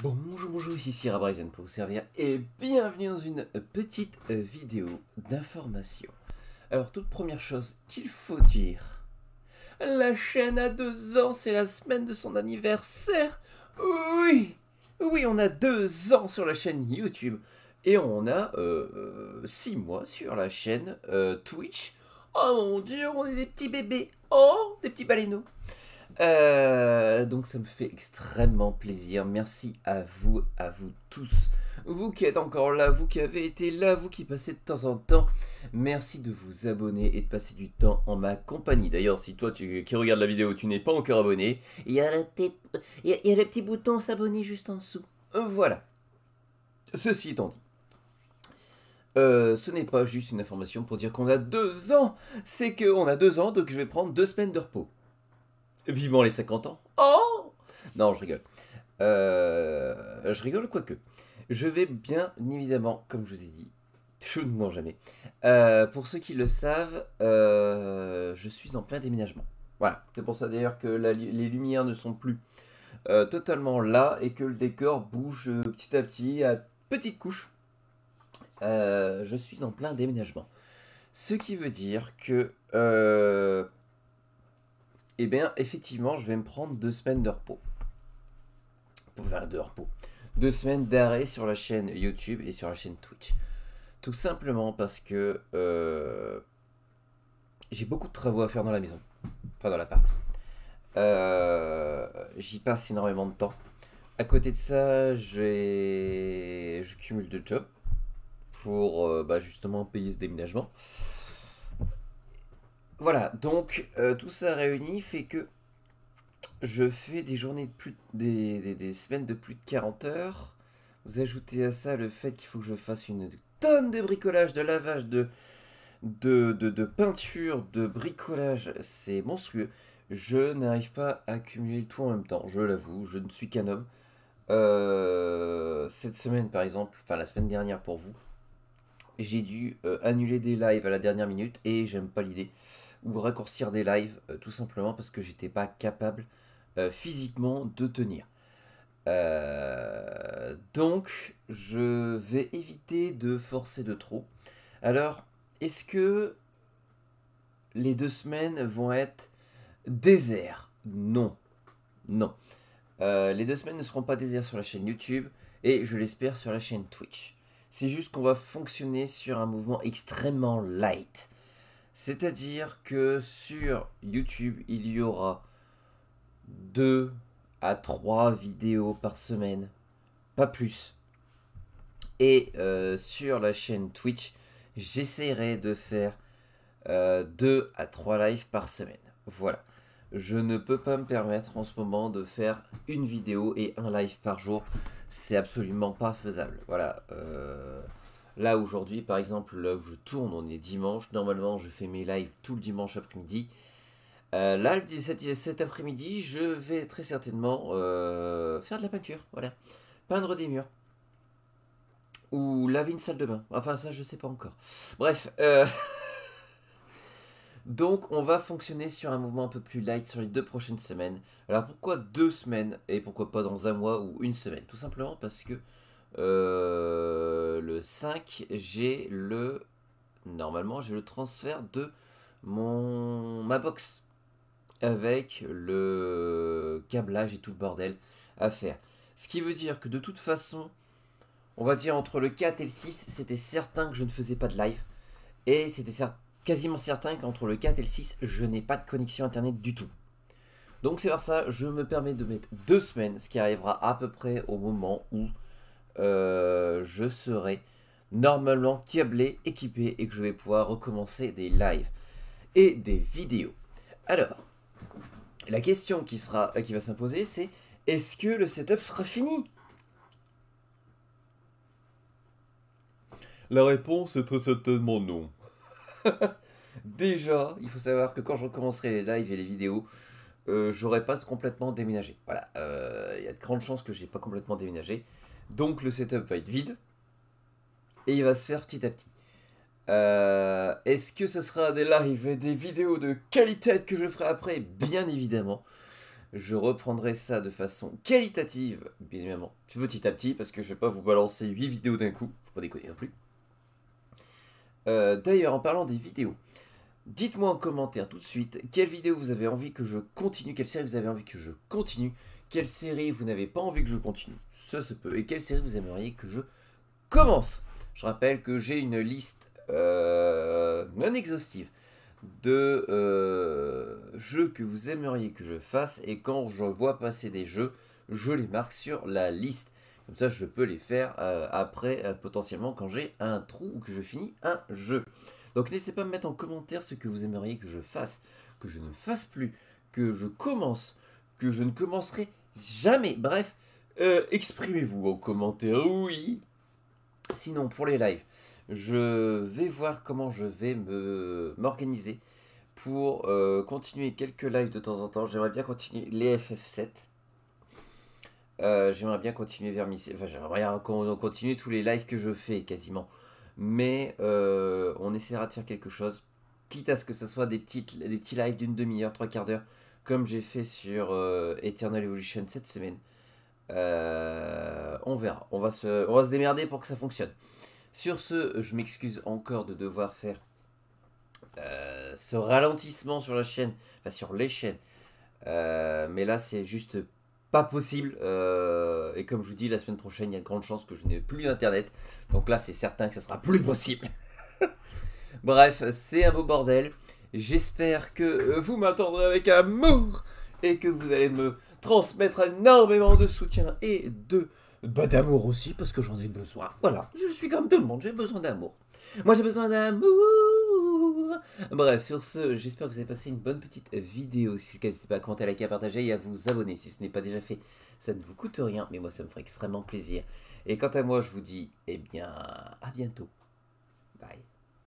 Bonjour, ici Sierra Bryson pour vous servir et bienvenue dans une petite vidéo d'information. Alors, toute première chose qu'il faut dire, la chaîne a 2 ans, c'est la semaine de son anniversaire. Oui, oui, on a 2 ans sur la chaîne YouTube et on a 6 mois sur la chaîne Twitch. Oh mon dieu, on est des petits bébés, oh, des petits baleineaux. Donc ça me fait extrêmement plaisir. Merci à vous tous. Vous qui êtes encore là, vous qui avez été là, vous qui passez de temps en temps. Merci de vous abonner et de passer du temps en ma compagnie. D'ailleurs, si toi qui regardes la vidéo, tu n'es pas encore abonné, il y a le petit bouton s'abonner juste en dessous. Voilà. Ceci étant dit. Ce n'est pas juste une information pour dire qu'on a 2 ans. C'est qu'on a 2 ans, donc je vais prendre 2 semaines de repos. Vivement les 50 ans. Oh non, je rigole. Je rigole quoique. Je vais bien évidemment, comme je vous ai dit, je ne mens jamais. Pour ceux qui le savent, je suis en plein déménagement. Voilà, c'est pour ça d'ailleurs que les lumières ne sont plus totalement là et que le décor bouge petit à petit à petites couches. Je suis en plein déménagement. Ce qui veut dire que eh bien, effectivement, je vais me prendre 2 semaines de repos. Enfin, de repos. 2 semaines d'arrêt sur la chaîne YouTube et sur la chaîne Twitch. Tout simplement parce que j'ai beaucoup de travaux à faire dans la maison. Enfin, dans l'appart. J'y passe énormément de temps. À côté de ça, je cumule 2 jobs pour justement payer ce déménagement. Voilà, donc tout ça réuni fait que je fais des journées de plus des semaines de plus de 40 heures. Vous ajoutez à ça le fait qu'il faut que je fasse une tonne de bricolage, de lavage, de peinture, de bricolage. C'est monstrueux. Je n'arrive pas à cumuler le tout en même temps. Je l'avoue, je ne suis qu'un homme. Cette semaine par exemple, enfin la semaine dernière pour vous, j'ai dû annuler des lives à la dernière minute et j'aime pas l'idée. Ou raccourcir des lives tout simplement parce que j'étais pas capable physiquement de tenir. Donc, je vais éviter de forcer de trop. Alors, est-ce que les 2 semaines vont être déserts? Non. Non. Les 2 semaines ne seront pas déserts sur la chaîne YouTube et je l'espère sur la chaîne Twitch. C'est juste qu'on va fonctionner sur un mouvement extrêmement light. C'est-à-dire que sur YouTube, il y aura 2 à 3 vidéos par semaine, pas plus. Et sur la chaîne Twitch, j'essaierai de faire 2 à 3 lives par semaine. Voilà. Je ne peux pas me permettre en ce moment de faire une vidéo et un live par jour. C'est absolument pas faisable. Voilà. Là aujourd'hui, par exemple, là où je tourne, on est dimanche. Normalement, je fais mes lives tout le dimanche après-midi. Là, cet après-midi, je vais très certainement faire de la peinture. Voilà. Peindre des murs. Ou laver une salle de bain. Enfin, ça, je sais pas encore. Bref. Donc, on va fonctionner sur un mouvement un peu plus light sur les 2 prochaines semaines. Alors, pourquoi 2 semaines et pourquoi pas dans un mois ou une semaine? Tout simplement parce que le 5, normalement, j'ai le transfert de ma box avec le câblage et tout le bordel à faire. Ce qui veut dire que de toute façon, on va dire entre le 4 et le 6, c'était certain que je ne faisais pas de live. Et c'était quasiment certain qu'entre le 4 et le 6, je n'ai pas de connexion internet du tout. Donc c'est pour ça, je me permets de mettre 2 semaines, ce qui arrivera à peu près au moment où je serai normalement câblé, équipé et que je vais pouvoir recommencer des lives et des vidéos. Alors, la question qui va s'imposer, c'est est-ce que le setup sera fini? La réponse est très certainement non. Déjà, il faut savoir que quand je recommencerai les lives et les vidéos, j'aurai pas complètement déménagé. Voilà, il y a de grandes chances que j'ai pas complètement déménagé. Donc le setup va être vide et il va se faire petit à petit. Est-ce que ce sera des lives et des vidéos de qualité que je ferai après? Bien évidemment. Je reprendrai ça de façon qualitative, bien évidemment, petit à petit, parce que je vais pas vous balancer 8 vidéos d'un coup, faut pas déconner non plus. D'ailleurs, en parlant des vidéos, dites-moi en commentaire tout de suite quelle vidéo vous avez envie que je continue, quelle série vous avez envie que je continue, quelle série vous n'avez pas envie que je continue, ça se peut, et quelle série vous aimeriez que je commence. Je rappelle que j'ai une liste non exhaustive de jeux que vous aimeriez que je fasse, et quand je vois passer des jeux, je les marque sur la liste. Comme ça, je peux les faire après, potentiellement, quand j'ai un trou ou que je finis un jeu. Donc n'hésitez pas à me mettre en commentaire ce que vous aimeriez que je fasse, que je ne fasse plus, que je commence, que je ne commencerai jamais. Bref, exprimez-vous en commentaire, oui. Sinon, pour les lives, je vais voir comment je vais m'organiser pour continuer quelques lives de temps en temps. J'aimerais bien continuer les FF7. J'aimerais bien continuer vers mi. Enfin, j'aimerais bien continuer tous les lives que je fais quasiment. Mais on essaiera de faire quelque chose. Quitte à ce que ce soit des petits lives d'une demi-heure, 3/4 d'heure. Comme j'ai fait sur Eternal Evolution cette semaine. On verra. On va se démerder pour que ça fonctionne. Sur ce, je m'excuse encore de devoir faire ce ralentissement sur la chaîne, enfin sur les chaînes. Mais là, c'est juste pas possible. Et comme je vous dis, la semaine prochaine, il y a de grandes chances que je n'ai plus d'internet. Donc là, c'est certain que ça sera plus possible. Bref, c'est un beau bordel. J'espère que vous m'attendrez avec amour et que vous allez me transmettre énormément de soutien et d'amour aussi, parce que j'en ai besoin. Voilà, je suis comme tout le monde, j'ai besoin d'amour. Moi, j'ai besoin d'amour. Bref, sur ce, j'espère que vous avez passé une bonne petite vidéo. Si c'est le cas, n'hésitez pas à commenter, à liker, à partager et à vous abonner. Si ce n'est pas déjà fait, ça ne vous coûte rien, mais moi, ça me ferait extrêmement plaisir. Et quant à moi, je vous dis, eh bien, à bientôt. Bye.